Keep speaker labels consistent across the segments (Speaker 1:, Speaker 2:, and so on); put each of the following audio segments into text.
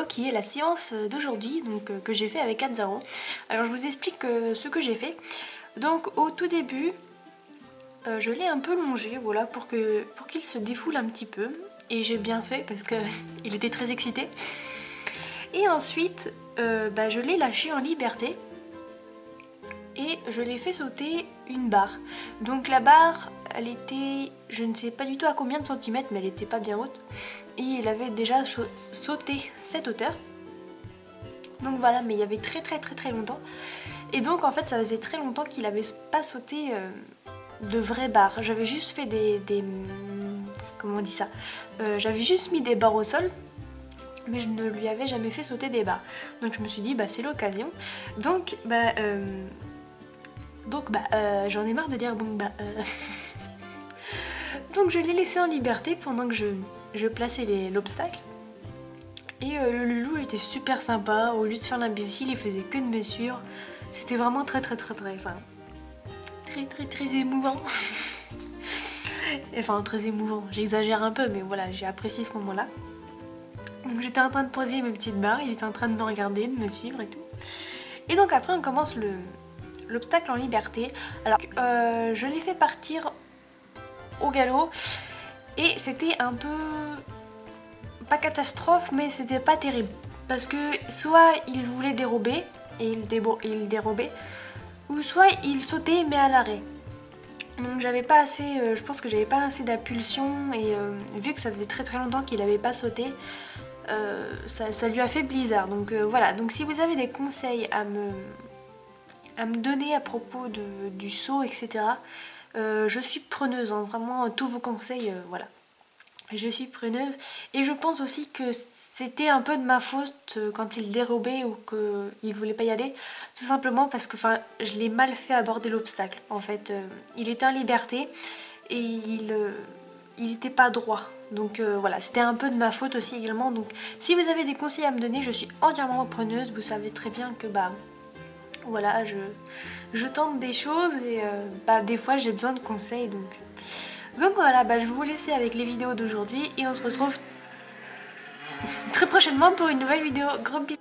Speaker 1: qui est la séance d'aujourd'hui, donc que j'ai fait avec Azzaro. Alors je vous explique ce que j'ai fait. Donc au tout début, je l'ai un peu longé, voilà, pour qu'il se défoule un petit peu. Et j'ai bien fait parce qu'il était très excité. Et ensuite, je l'ai lâché en liberté. Et je l'ai fait sauter une barre. Donc la barre, elle était, je ne sais pas du tout à combien de centimètres, mais elle était pas bien haute. Et il avait déjà sauté cette hauteur. Donc voilà, mais il y avait très longtemps. Et donc en fait ça faisait très longtemps qu'il avait pas sauté de vraies barres. J'avais juste fait comment on dit ça, j'avais juste mis des barres au sol, mais je ne lui avais jamais fait sauter des barres. Donc je me suis dit c'est l'occasion. Donc j'en ai marre de dire donc je l'ai laissé en liberté pendant que je plaçais l'obstacle. Et le loulou était super sympa, au lieu de faire l'imbécile, il faisait que de me suivre. C'était vraiment très émouvant. Enfin très émouvant, j'exagère un peu, mais voilà, j'ai apprécié ce moment-là. Donc j'étais en train de poser mes petites barres, il était en train de me regarder, de me suivre et tout. Et donc après on commence l'obstacle en liberté. Alors je l'ai fait partir au galop et c'était un peu, pas catastrophe, mais c'était pas terrible parce que soit il voulait dérober et il dérobait, ou soit il sautait mais à l'arrêt. Donc j'avais pas assez, je pense que j'avais pas assez d'impulsion et vu que ça faisait très longtemps qu'il avait pas sauté, ça lui a fait blizzard. Donc voilà, donc si vous avez des conseils à me donner à propos du saut, etc. Je suis preneuse, hein, vraiment tous vos conseils, voilà. Je suis preneuse et je pense aussi que c'était un peu de ma faute quand il dérobait ou qu'il voulait pas y aller, tout simplement parce que je l'ai mal fait aborder l'obstacle. En fait, il était en liberté et il était pas droit. Donc voilà, c'était un peu de ma faute aussi également. Donc si vous avez des conseils à me donner, je suis entièrement preneuse. Vous savez très bien que voilà, je tente des choses et des fois j'ai besoin de conseils, donc voilà, je vais vous laisser avec les vidéos d'aujourd'hui et on se retrouve très prochainement pour une nouvelle vidéo. Gros bisous.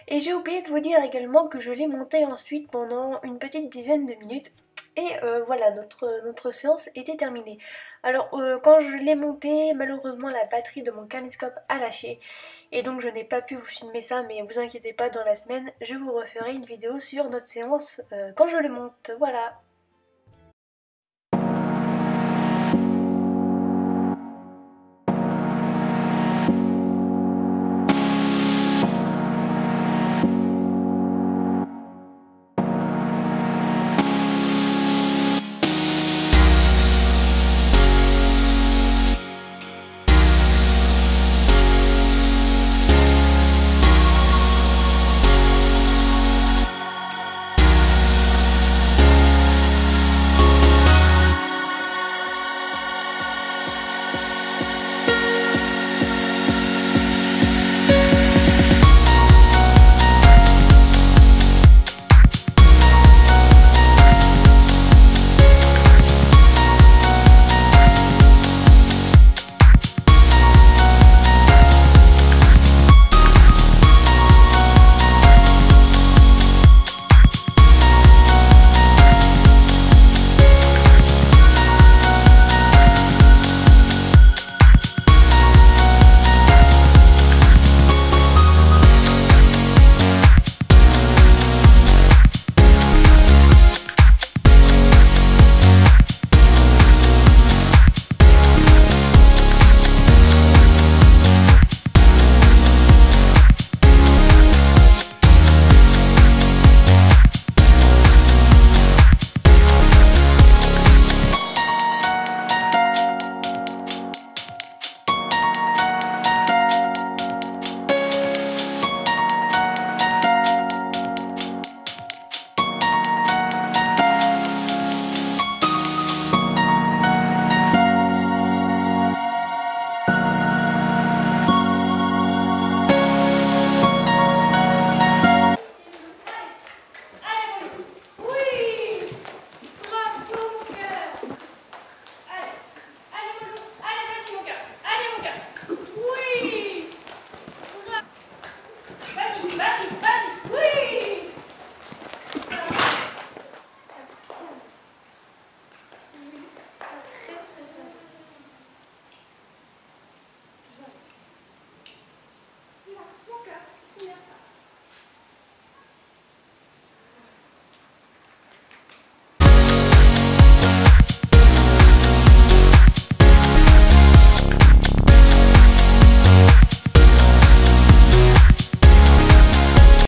Speaker 1: Et j'ai oublié de vous dire également que je l'ai monté ensuite pendant une petite dizaine de minutes. Et voilà, notre séance était terminée. Alors quand je l'ai monté, malheureusement la batterie de mon caméscope a lâché. Et donc je n'ai pas pu vous filmer ça, mais vous inquiétez pas, dans la semaine, je vous referai une vidéo sur notre séance quand je le monte. Voilà.